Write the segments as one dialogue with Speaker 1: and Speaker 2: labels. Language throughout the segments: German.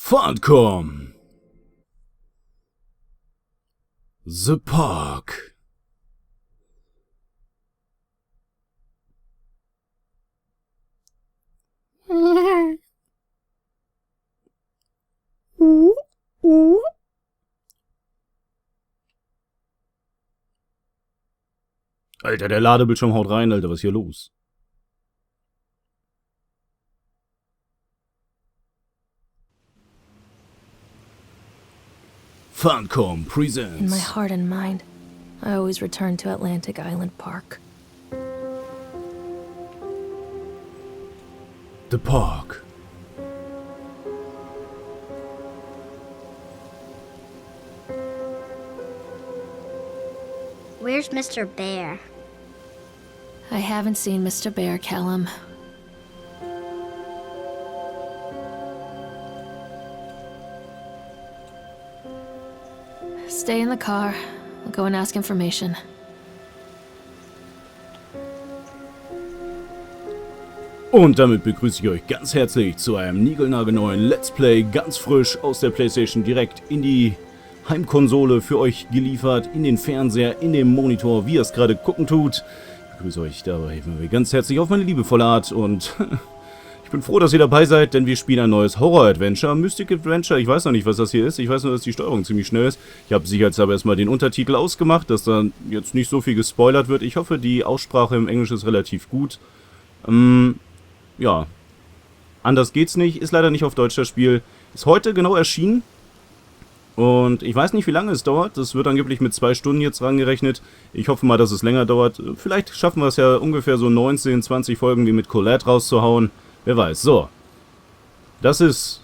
Speaker 1: Fahren. The Park. Alter, der Ladebildschirm haut rein, Alter, was ist hier los? Funcom presents.
Speaker 2: In my heart and mind, I always return to Atlantic Island Park.
Speaker 1: The Park.
Speaker 3: Where's Mr. Bear?
Speaker 2: I haven't seen Mr. Bear, Callum. Stay in the car. I'll go and ask information.
Speaker 1: Und damit begrüße ich euch ganz herzlich zu einem niegelnagelneuen Let's Play, ganz frisch aus der PlayStation direkt in die Heimkonsole für euch geliefert, in den Fernseher, in den Monitor, wie ihr es gerade gucken tut. Ich begrüße euch dabei ganz herzlich auf meine liebevolle Art und ich bin froh, dass ihr dabei seid, denn wir spielen ein neues Horror-Adventure, Mystic Adventure. Ich weiß noch nicht, was das hier ist. Ich weiß nur, dass die Steuerung ziemlich schnell ist. Ich habe sicherheitshalber erstmal den Untertitel ausgemacht, dass da jetzt nicht so viel gespoilert wird. Ich hoffe, die Aussprache im Englisch ist relativ gut. Ja, anders geht's nicht. Ist leider nicht auf Deutsch das Spiel. Ist heute genau erschienen. Und ich weiß nicht, wie lange es dauert. Das wird angeblich mit 2 Stunden jetzt rangerechnet. Ich hoffe mal, dass es länger dauert. Vielleicht schaffen wir es ja ungefähr so 19, 20 Folgen wie mit Colette rauszuhauen. Wer weiß. So. Das ist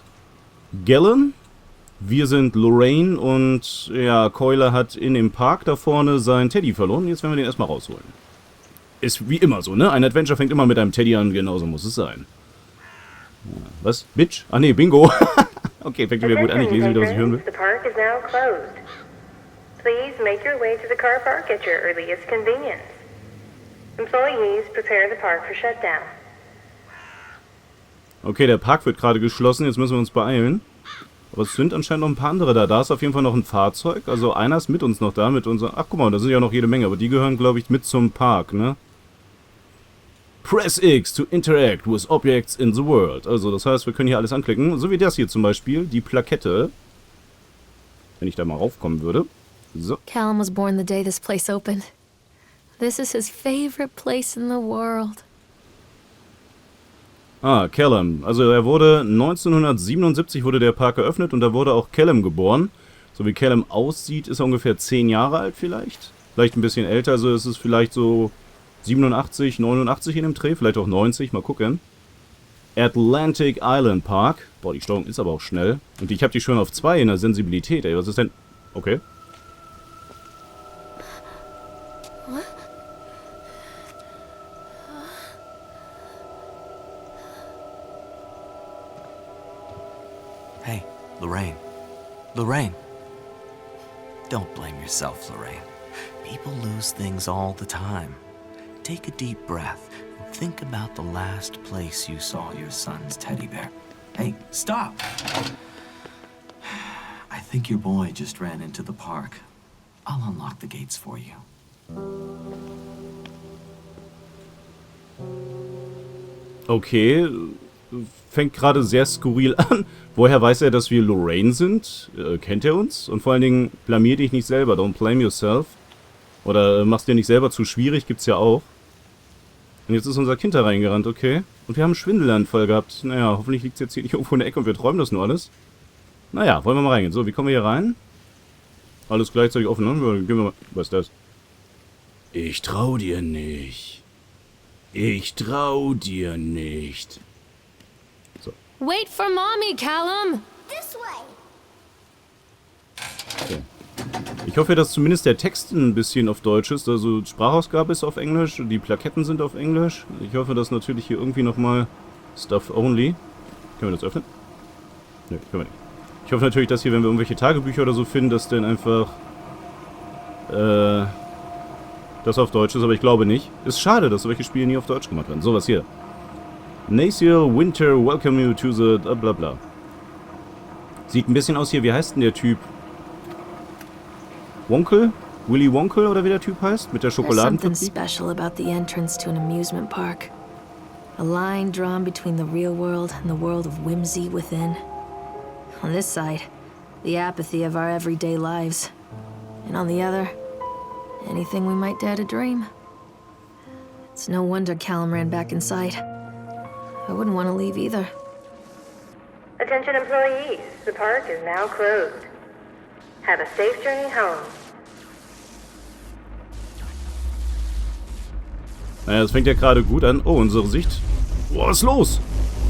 Speaker 1: Callum. Wir sind Lorraine und ja, Keule hat in dem Park da vorne seinen Teddy verloren. Jetzt werden wir den erstmal rausholen. Ist wie immer so, ne? Ein Adventure fängt immer mit einem Teddy an. Genauso muss es sein. Was? Bitch? Ah ne, Bingo. Okay, fängt wieder gut an. Ich lese wieder, was ich hören will.
Speaker 4: The park is now closed. Please make your way to the car park at your earliest convenience. Employees prepare the park for shutdown.
Speaker 1: Okay, der Park wird gerade geschlossen. Jetzt müssen wir uns beeilen. Aber es sind anscheinend noch ein paar andere da. Da ist auf jeden Fall noch ein Fahrzeug. Also einer ist mit uns noch da. Mit unserer. Ach, guck mal, da sind ja noch jede Menge. Aber die gehören, glaube ich, mit zum Park, ne? Press X to interact with objects in the world. Also, das heißt, wir können hier alles anklicken. So wie das hier zum Beispiel. Die Plakette. Wenn ich da mal raufkommen würde. So.
Speaker 2: Callum was born the day this place opened. This is his favorite place in the world.
Speaker 1: Ah, Callum. Also er wurde 1977 wurde der Park eröffnet und da wurde auch Callum geboren. So wie Callum aussieht, ist er ungefähr 10 Jahre alt vielleicht. Vielleicht ein bisschen älter, also es ist vielleicht so 87, 89 in dem Dreh, vielleicht auch 90, mal gucken. Atlantic Island Park. Boah, die Steuerung ist aber auch schnell. Und ich habe die schon auf 2 in der Sensibilität, ey. Was ist denn? Okay.
Speaker 5: Hey, Lorraine. Lorraine. Don't blame yourself, Lorraine. People lose things all the time. Take a deep breath and think about the last place you saw your son's teddy bear. Hey, stop! I think your boy just ran into the park. I'll unlock the gates for you.
Speaker 1: Okay. Fängt gerade sehr skurril an. Woher weiß er, dass wir Lorraine sind? Kennt er uns? Und vor allen Dingen, blamier dich nicht selber. Don't blame yourself. Oder machst dir nicht selber zu schwierig. Gibt's ja auch. Und jetzt ist unser Kind da reingerannt, okay. Und wir haben einen Schwindelanfall gehabt. Naja, hoffentlich liegt es jetzt hier nicht irgendwo in der Ecke und wir träumen das nur alles. Naja, wollen wir mal reingehen. So, wie kommen wir hier rein? Alles gleichzeitig offen, ne? Gehen wir mal. Was ist das? Ich trau dir nicht. Ich trau dir nicht.
Speaker 2: Wait for mommy, Callum!
Speaker 3: This way.
Speaker 1: Okay. Ich hoffe, dass zumindest der Text ein bisschen auf Deutsch ist. Also Sprachausgabe ist auf Englisch, die Plaketten sind auf Englisch. Ich hoffe, dass natürlich hier irgendwie nochmal Stuff Only. Können wir das öffnen? Ne, können wir nicht. Ich hoffe natürlich, dass hier, wenn wir irgendwelche Tagebücher oder so finden, dass dann einfach das auf Deutsch ist, aber ich glaube nicht. Ist schade, dass solche Spiele nie auf Deutsch gemacht werden. So, was hier? Nacial Winter welcome you to the bla bla. Sieht ein bisschen aus hier, wie heißt denn der Typ? Wonkel? Willy Wonkel oder wie der Typ heißt? Mit der
Speaker 2: There's something
Speaker 1: Schokoladenfabrik?
Speaker 2: special about the entrance to an amusement park. A line drawn between the real world and the world of whimsy within. On this side, the apathy of our everyday lives. And on the other, anything we might dare to dream. It's no wonder Callum ran back inside. I wouldn't want to leave either.
Speaker 4: Attention employees, the park is now closed. Have a safe journey home.
Speaker 1: Naja, das fängt ja gerade gut an. Oh, unsere Sicht. Oh, was ist los?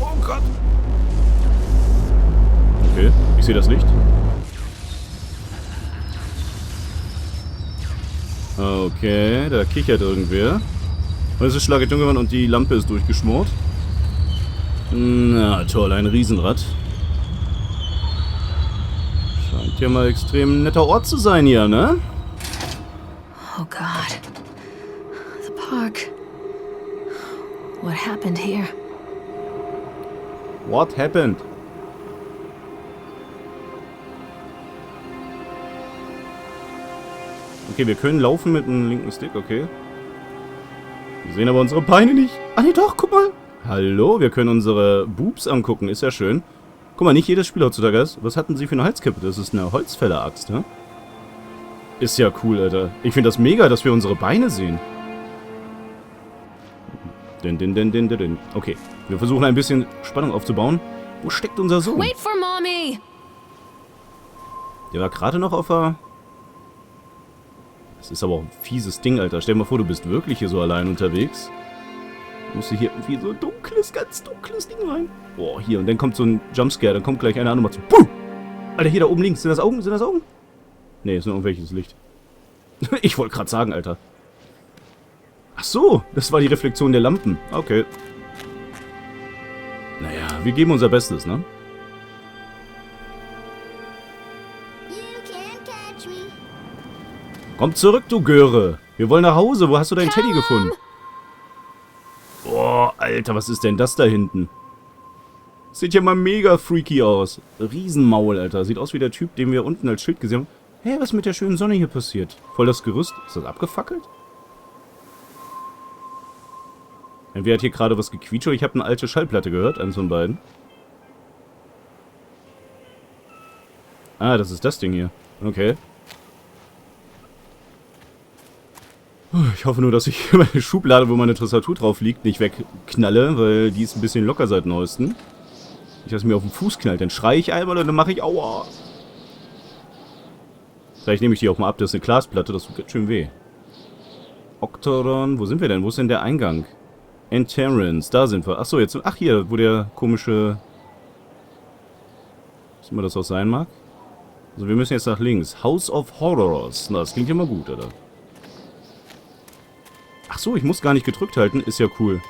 Speaker 1: Oh Gott. Okay, ich sehe das Licht. Okay, da kichert irgendwer. Und es ist schlagend geworden und die Lampe ist durchgeschmort. Na toll, ein Riesenrad. Scheint ja mal extrem netter Ort zu sein hier, ne?
Speaker 2: Oh God. The park. What happened here?
Speaker 1: What happened? Okay, wir können laufen mit einem linken Stick, okay. Wir sehen aber unsere Beine nicht. Ah, nee, doch, guck mal. Hallo, wir können unsere Boobs angucken, ist ja schön. Guck mal, nicht jedes Spiel heutzutage ist. Was hatten sie für eine Halskippe? Das ist eine Holzfäller-Axt, ne? Ist ja cool, Alter. Ich finde das mega, dass wir unsere Beine sehen. Okay, wir versuchen ein bisschen Spannung aufzubauen. Wo steckt unser Sohn?
Speaker 2: Wait for mommy!
Speaker 1: Der war gerade noch auf der... Das ist aber auch ein fieses Ding, Alter. Stell dir mal vor, du bist wirklich hier so allein unterwegs. Du musst hier irgendwie so ein dunkles, ganz dunkles Ding rein. Boah, hier. Und dann kommt so ein Jumpscare. Dann kommt gleich einer an und macht so... Puh! Alter, hier da oben links. Sind das Augen? Sind das Augen? Nee, ist nur irgendwelches Licht. Ich wollte gerade sagen, Alter. Ach so, das war die Reflexion der Lampen. Okay. Naja, wir geben unser Bestes, ne?
Speaker 3: You can't catch me.
Speaker 1: Komm zurück, du Göre. Wir wollen nach Hause. Wo hast du deinen Teddy gefunden? Boah, Alter, was ist denn das da hinten? Sieht ja mal mega freaky aus. Riesenmaul, Alter. Sieht aus wie der Typ, den wir unten als Schild gesehen haben. Hä, was ist mit der schönen Sonne hier passiert? Voll das Gerüst. Ist das abgefackelt? Entweder hat hier gerade was gequietscht oder ich habe eine alte Schallplatte gehört. Eins von beiden. Ah, das ist das Ding hier. Okay. Ich hoffe nur, dass ich meine Schublade, wo meine Tastatur drauf liegt, nicht wegknalle, weil die ist ein bisschen locker seit neuestem. Nicht, dass es mir auf den Fuß knallt. Dann schreie ich einmal und dann mache ich Aua. Vielleicht nehme ich die auch mal ab. Das ist eine Glasplatte, das tut ganz schön weh. Octoron, wo sind wir denn? Wo ist denn der Eingang? Entrance, da sind wir. Achso, jetzt. Ach, hier, wo der komische... Was immer das auch sein mag. Also, wir müssen jetzt nach links. House of Horrors. Na, das klingt ja mal gut, oder? Ach so, ich muss gar nicht gedrückt halten. Ist ja cool.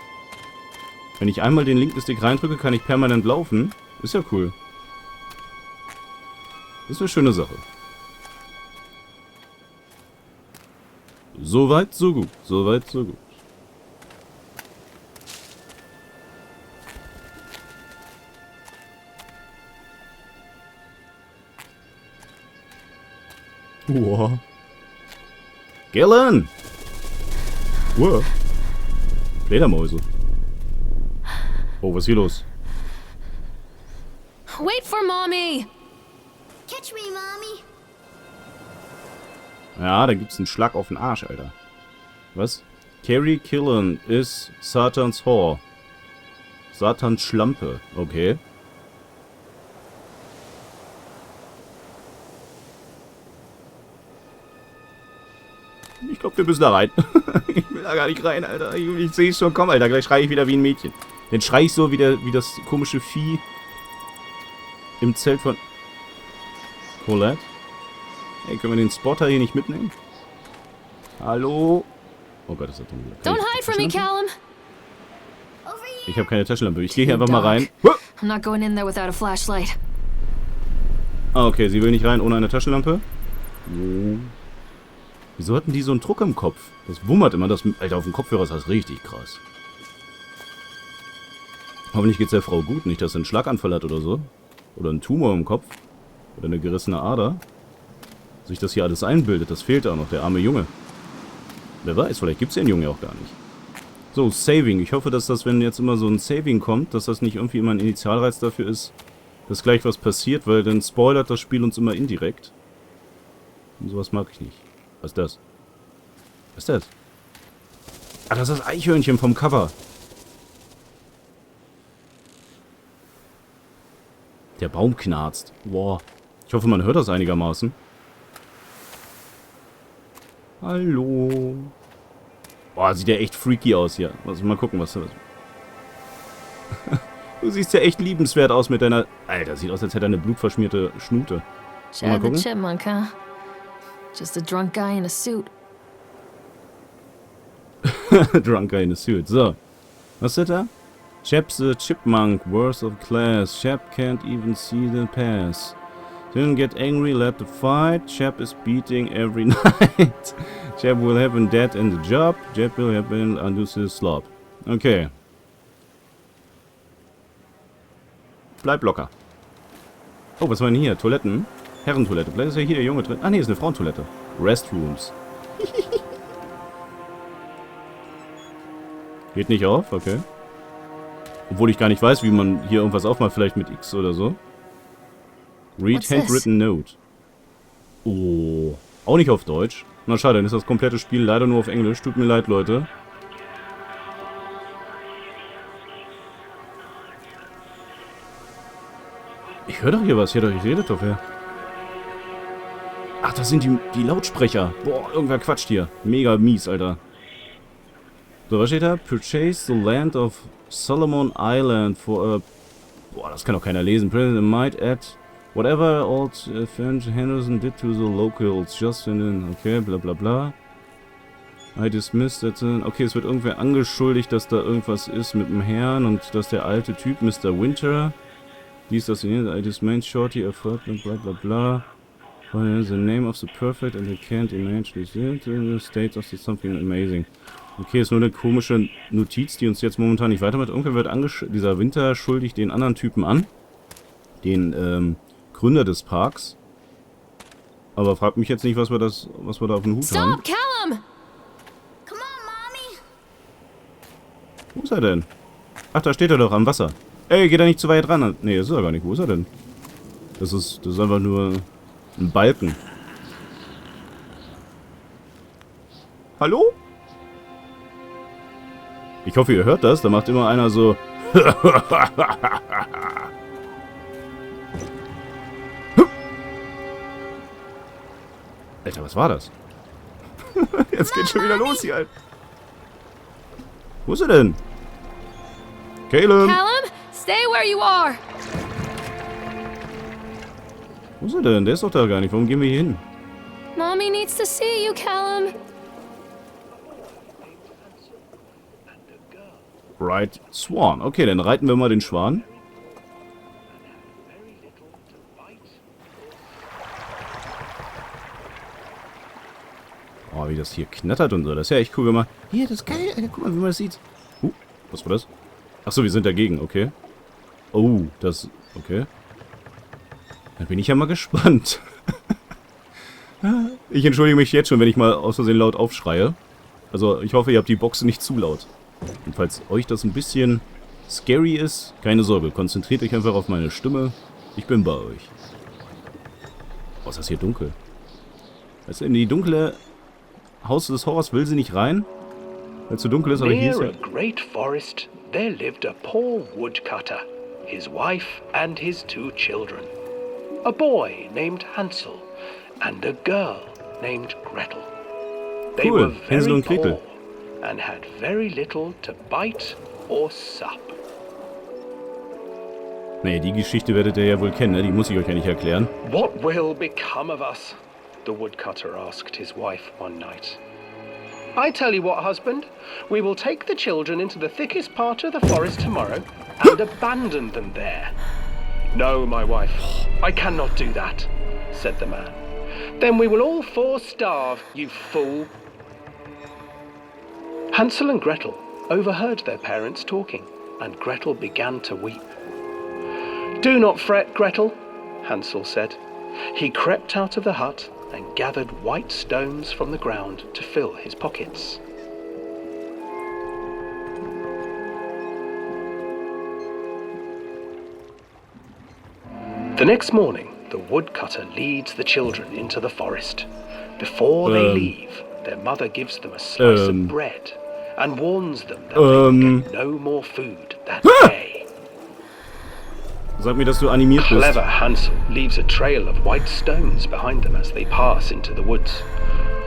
Speaker 1: Wenn ich einmal den linken Stick reindrücke, kann ich permanent laufen. Ist ja cool. Ist eine schöne Sache. Soweit, so gut. Soweit, so gut. Wow. Gillen! Wow. Fledermäuse. Oh, was ist hier los?
Speaker 2: Wait for mommy!
Speaker 3: Catch me, Mommy.
Speaker 1: Ja, da gibt's einen Schlag auf den Arsch, Alter. Was? Carrie Killen ist Satans Whore. Satans Schlampe. Okay. Ich glaube, wir müssen da rein. Ich will da gar nicht rein, Alter. Ich sehe es schon kommen, Alter. Gleich schreie ich wieder wie ein Mädchen. Dann schreie ich so wie das komische Vieh im Zelt von Colette. Hey, können wir den Spotter hier nicht mitnehmen? Hallo? Oh Gott, das ist dunkel.
Speaker 2: Don't hide from me, Callum!
Speaker 3: Over here.
Speaker 1: Ich habe keine Taschenlampe. Ich gehe hier einfach mal rein.
Speaker 2: I'm not going in there without a flashlight.
Speaker 1: Ah, okay. Sie will nicht rein ohne eine Taschenlampe. Wieso hatten die so einen Druck im Kopf? Das wummert immer. Das, Alter, auf dem Kopfhörer ist das richtig krass. Hoffentlich geht's der Frau gut. Nicht, dass sie einen Schlaganfall hat oder so. Oder einen Tumor im Kopf. Oder eine gerissene Ader. Sich das hier alles einbildet, das fehlt auch noch, der arme Junge. Wer weiß, vielleicht gibt es den Jungen ja auch gar nicht. So, Saving. Ich hoffe, dass das, wenn jetzt immer so ein Saving kommt, dass das nicht irgendwie immer ein Initialreiz dafür ist, dass gleich was passiert, weil dann spoilert das Spiel uns immer indirekt. Und sowas mag ich nicht. Was ist das? Was ist das? Ah, das ist das Eichhörnchen vom Cover. Der Baum knarzt. Boah. Ich hoffe, man hört das einigermaßen. Hallo. Boah, sieht ja echt freaky aus hier. Also mal gucken, was das ist. Du siehst ja echt liebenswert aus mit deiner... Alter, sieht aus, als hätte er eine blutverschmierte Schnute. Mal
Speaker 2: Chad the
Speaker 1: gucken.
Speaker 2: Chipmunk, huh? Just a drunk guy in a suit.
Speaker 1: Drunk guy in a suit. So. Was steht da? Chap's the Chipmunk, worst of class. Chap can't even see the pass. Didn't get angry, let the fight. Chap is beating every night. Chap will have been dead in the job. Chap will have been undo his slop. Okay. Bleib locker. Oh, was war denn hier? Toiletten? Herrentoilette. Vielleicht ist ja hier der Junge drin. Ah, nee, ist eine Frauentoilette. Restrooms. Geht nicht auf? Okay. Obwohl ich gar nicht weiß, wie man hier irgendwas aufmacht. Vielleicht mit X oder so. Read
Speaker 2: What's this?
Speaker 1: handwritten note. Oh. Auch nicht auf Deutsch. Na schade, dann ist das komplette Spiel leider nur auf Englisch. Tut mir leid, Leute. Ich höre doch hier was. Ich rede doch wer. Ach, das sind die Lautsprecher. Boah, irgendwer quatscht hier. Mega mies, Alter. So, was steht da? Purchase the land of Solomon Island for a... Boah, das kann doch keiner lesen. President might add whatever old French Henderson did to the locals. Just in an... Okay, bla bla bla. I dismissed that... Okay, es wird irgendwer angeschuldigt, dass da irgendwas ist mit dem Herrn und dass der alte Typ, Mr. Winter... Dies, das, I dismissed Shorty, erfolgt, bla bla bla. The name of the perfect and I can't imagine the state of something amazing. Okay, ist nur eine komische Notiz, die uns jetzt momentan nicht weitermacht. Irgendwer wird dieser Winter schuldig den anderen Typen an. Den Gründer des Parks. Aber fragt mich jetzt nicht, was wir da auf dem Hut haben.
Speaker 2: Stop, Callum!
Speaker 3: Come on, Mommy.
Speaker 1: Wo ist er denn? Ach, da steht er doch am Wasser. Ey, geht er nicht zu weit ran? Nee, das ist er gar nicht. Wo ist er denn? Das ist einfach nur ein Balken. Hallo? Ich hoffe, ihr hört das. Da macht immer einer so... Alter, was war das? Jetzt geht's schon wieder los hier, Alter. Wo ist er denn? Callum!
Speaker 2: Callum, stay where you are!
Speaker 1: Wo ist er denn? Der ist doch da gar nicht. Warum gehen wir hier hin?
Speaker 2: Mommy needs to see you, Callum.
Speaker 1: Ride Swan. Okay, dann reiten wir mal den Schwan. Oh, wie das hier knattert und so. Das ist ja echt cool, wenn man... Hier, das ist geil. Alter, guck mal, wie man das sieht. Was war das? Achso, wir sind dagegen. Okay. Oh, das... Okay. Dann bin ich ja mal gespannt. Ich entschuldige mich jetzt schon, wenn ich mal aus Versehen laut aufschreie. Also, ich hoffe, ihr habt die Boxen nicht zu laut. Und falls euch das ein bisschen scary ist, keine Sorge, konzentriert euch einfach auf meine Stimme. Ich bin bei euch. Oh, ist das hier dunkel? Weißt du, in die dunkle Haus des Horrors will sie nicht rein, weil es zu dunkel ist, aber hier ist
Speaker 6: Near
Speaker 1: ja...
Speaker 6: a great forest, there lived a poor woodcutter, his wife and his 2 children. A boy named Hansel and a girl named Gretel. They
Speaker 1: Cool,
Speaker 6: were
Speaker 1: Hänsel
Speaker 6: very
Speaker 1: und Gretel.
Speaker 6: poor and had very little to bite or sup.
Speaker 1: Naja, die Geschichte werdet ihr ja wohl kennen, ne? Die muss ich euch ja nicht erklären.
Speaker 6: What will become of us? The woodcutter asked his wife one night. I tell you what, husband, we will take the children into the thickest part of the forest tomorrow and abandon them there. No, my wife, I cannot do that, said the man. Then we will all 4 starve, you fool. Hansel and Gretel overheard their parents talking, and Gretel began to weep. Do not fret, Gretel, Hansel said. He crept out of the hut and gathered white stones from the ground to fill his pockets. The next morning, the woodcutter leads the children into the forest. Before they leave, their mother gives them a slice of bread and warns them that they will get no more food that day.
Speaker 1: Sag mir, dass du animiert bist.
Speaker 6: Clever Hansel leaves a trail of white stones behind them as they pass into the woods.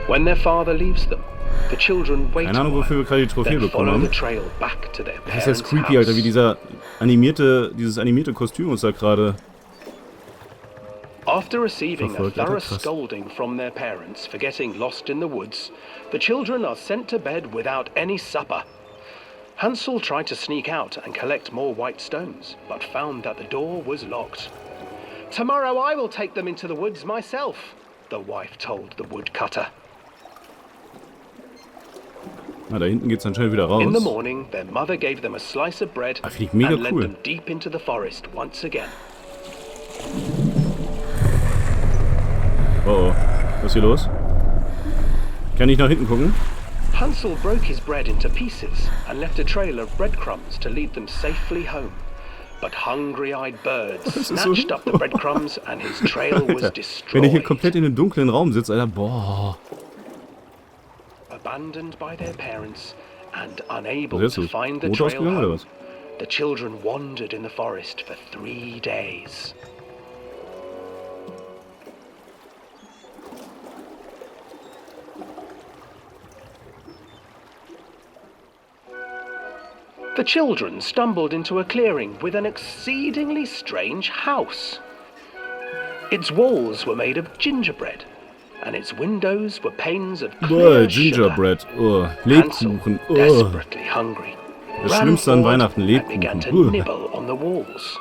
Speaker 6: When their father leaves them, the children wait
Speaker 1: Keine Ahnung, wofür wir gerade die Trophäe
Speaker 6: then
Speaker 1: bekommen
Speaker 6: follow the
Speaker 1: haben.
Speaker 6: trail back to their
Speaker 1: Das ist
Speaker 6: parents'
Speaker 1: jetzt creepy, Alter, wie
Speaker 6: house.
Speaker 1: dieses animierte Kostüm uns da gerade.
Speaker 6: After receiving a
Speaker 1: Verfolgt, Alter,
Speaker 6: thorough
Speaker 1: krass.
Speaker 6: scolding from their parents for getting lost in the woods, the children are sent to bed without any supper. Hansel tried to sneak out and collect more white stones, but found that the door was locked. "Tomorrow I will take them into the woods myself," the wife told the woodcutter.
Speaker 1: Na, da hinten geht's anscheinend wieder raus.
Speaker 6: In the morning, their mother gave them a slice of bread
Speaker 1: Ah, find ich mega
Speaker 6: and led
Speaker 1: cool.
Speaker 6: them deep into the forest once again.
Speaker 1: Oh, oh. Was ist hier los? Kann ich nach hinten gucken?
Speaker 6: Hansel broke his bread into pieces and left a trail of breadcrumbs to lead them safely home. But hungry-eyed birds
Speaker 1: ist so-
Speaker 6: snatched up the breadcrumbs and his trail was
Speaker 1: Wenn ich hier
Speaker 6: destroyed.
Speaker 1: komplett in einem dunklen Raum sitze, Alter, boah.
Speaker 6: Abandoned by their parents and unable
Speaker 1: Was ist
Speaker 6: to
Speaker 1: das?
Speaker 6: find the
Speaker 1: Rot
Speaker 6: trail
Speaker 1: ausgegangen oder
Speaker 6: home,
Speaker 1: was?
Speaker 6: the children wandered in the forest for 3 days. The children stumbled into a clearing with an exceedingly strange house. Its walls were made of gingerbread, and its windows were panes of
Speaker 1: Boah,
Speaker 6: clear sugar.
Speaker 1: Gingerbread. Oh,
Speaker 6: Hansel,
Speaker 1: Lebkuchen. Oh.
Speaker 6: desperately hungry,
Speaker 1: Das
Speaker 6: ran
Speaker 1: Schlimmste an
Speaker 6: forward
Speaker 1: Weihnachten,
Speaker 6: and began to
Speaker 1: Lebkuchen.
Speaker 6: nibble on the walls.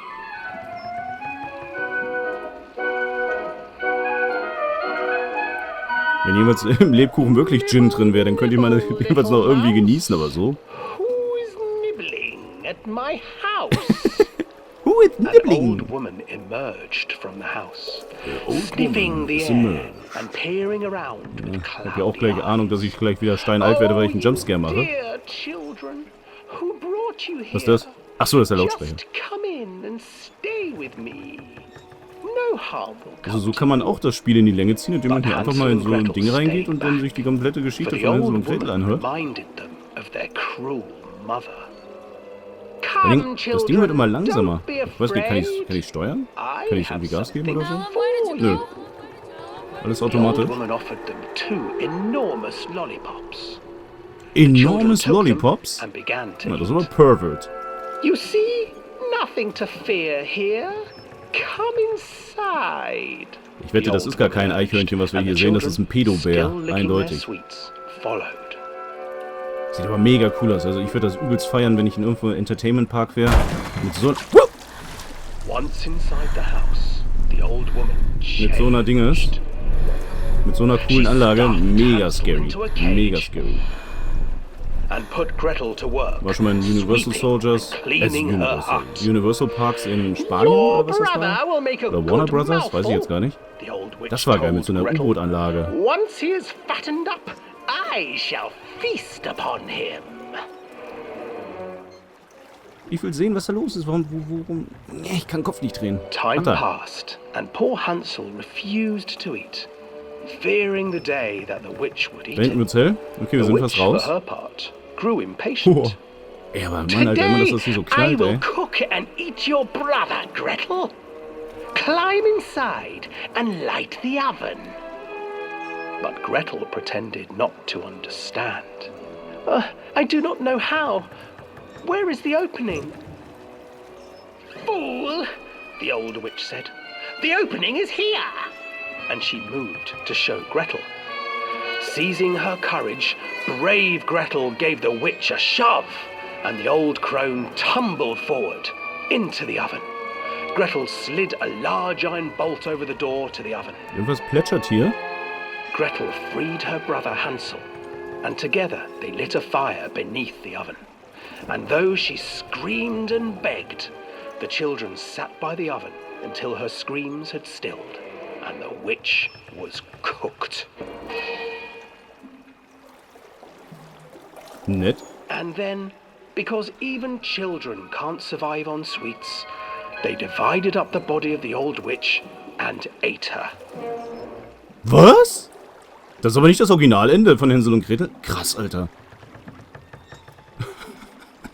Speaker 1: Wenn jemals im Lebkuchen wirklich Gin drin wäre, dann könnte ich mal jedenfalls noch irgendwie genießen, aber so.
Speaker 6: Who is nibbling at my house?
Speaker 1: Who is
Speaker 6: An old woman emerged from the house, sniffing the
Speaker 1: is
Speaker 6: air
Speaker 1: emerged.
Speaker 6: and peering around with
Speaker 1: Ich habe ja
Speaker 6: cloudy
Speaker 1: auch gleich
Speaker 6: eyes.
Speaker 1: Ahnung, dass ich gleich wieder steinalt werde, weil ich einen Jumpscare mache.
Speaker 6: Dear children, who brought you here?
Speaker 1: Was ist das? Achso, das ist der Lautsprecher.
Speaker 6: Just come in and stay with me. No harm will come
Speaker 1: Also so kann man auch das Spiel in die Länge ziehen, indem man hier einfach mal in so ein Ding reingeht und dann sich die komplette
Speaker 6: For
Speaker 1: Geschichte
Speaker 6: the
Speaker 1: von Hänsel
Speaker 6: old
Speaker 1: und Gretel
Speaker 6: woman
Speaker 1: anhört.
Speaker 6: reminded them of their cruel mother.
Speaker 1: Vor allem, das Ding wird immer langsamer.
Speaker 6: Don't be
Speaker 1: Ich weiß nicht, kann
Speaker 6: afraid.
Speaker 1: ich steuern?
Speaker 6: I
Speaker 1: Kann ich
Speaker 6: have
Speaker 1: irgendwie Gas geben oder so?
Speaker 6: something
Speaker 1: Nö.
Speaker 6: for you.
Speaker 1: Alles
Speaker 6: The old
Speaker 1: automatisch.
Speaker 6: woman offered them 2 enormous lollipops.
Speaker 1: Enormes
Speaker 6: Children took them
Speaker 1: Lollipops?
Speaker 6: and began to
Speaker 1: Na, das ist
Speaker 6: eat.
Speaker 1: aber Pervert.
Speaker 6: You see, nothing to fear here. Come inside.
Speaker 1: Ich wette, das ist gar kein Eichhörnchen, was wir hier sehen. Das ist ein Pedobär. Eindeutig. Sieht aber mega cool aus. Also ich würde das übelst feiern, wenn ich in irgendwo Entertainment Park wäre. Mit so
Speaker 6: Once inside the house, the old woman
Speaker 1: Mit so einer Dinges.
Speaker 6: changed.
Speaker 1: Mit so einer coolen Anlage. Mega scary. Mega scary.
Speaker 6: And put Gretel to work.
Speaker 1: War schon mal in Universal
Speaker 6: sweeping
Speaker 1: Soldiers.
Speaker 6: and cleaning her hut.
Speaker 1: Universal Parks in Spanien
Speaker 6: Your
Speaker 1: oder was das
Speaker 6: brother
Speaker 1: war?
Speaker 6: will make a
Speaker 1: Oder Warner
Speaker 6: good
Speaker 1: Brothers? Weiß ich jetzt gar nicht.
Speaker 6: The old witch
Speaker 1: Das war geil mit so einer
Speaker 6: told Gretel.
Speaker 1: U-Boot-Anlage.
Speaker 6: Once he is fattened up, I shall feast upon him.
Speaker 1: Ich will sehen, was da los ist. Warum? Nee, ich kann den Kopf nicht drehen.
Speaker 6: Time
Speaker 1: Ach da.
Speaker 6: passed, and poor Hansel refused to eat, fearing the day that the witch would eat
Speaker 1: Da hinten
Speaker 6: him.
Speaker 1: wird's hell. Okay, wir
Speaker 6: The
Speaker 1: sind
Speaker 6: witch,
Speaker 1: fast
Speaker 6: for
Speaker 1: raus.
Speaker 6: her part, grew impatient.
Speaker 1: Oh. Ey, aber Mann, Alter, immer, dass das hier so
Speaker 6: I
Speaker 1: knallt,
Speaker 6: will
Speaker 1: ey.
Speaker 6: cook and eat your brother, Gretel. Climb inside and light the oven. But Gretel pretended not to understand. I do not know how. Where is the opening? Fool, the old witch said. The opening is here. And she moved to show Gretel. Seizing her courage, brave Gretel gave the witch a shove, and the old crone tumbled forward into the oven. Gretel slid a large iron bolt over the door to the oven.
Speaker 1: Irgendwas plätschert hier.
Speaker 6: Gretel freed her brother Hansel, and together they lit a fire beneath the oven. And though she screamed and begged, the children sat by the oven until her screams had stilled. and the witch was cooked.
Speaker 1: Nett.
Speaker 6: And then, because even children can't survive on sweets, they divided up the body of the old witch and ate her.
Speaker 1: Was? Das ist aber nicht das Originalende von Hänsel und Gretel. Krass, Alter.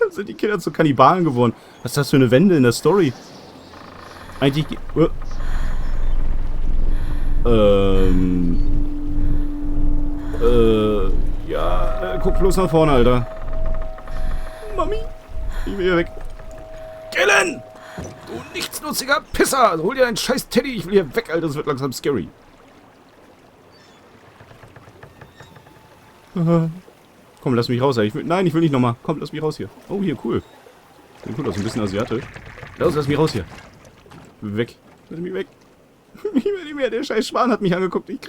Speaker 1: Sind die Kinder zu Kannibalen geworden? Was ist das für eine Wende in der Story? Eigentlich... Ja, guck bloß nach vorne, Alter. Mami, ich will hier weg. Gillen! Du nichtsnutziger Pisser! Hol dir deinen scheiß Teddy, ich will hier weg, Alter. Das wird langsam scary. Komm, lass mich raus, Alter. Nein, ich will nicht nochmal. Komm, lass mich raus hier. Oh, hier, cool. Sieht gut aus, ein bisschen asiatisch. Los, lass mich raus hier. Weg. Lass mich weg. Ich will nicht mehr. Der scheiß Schwan hat mich angeguckt. Ich krieg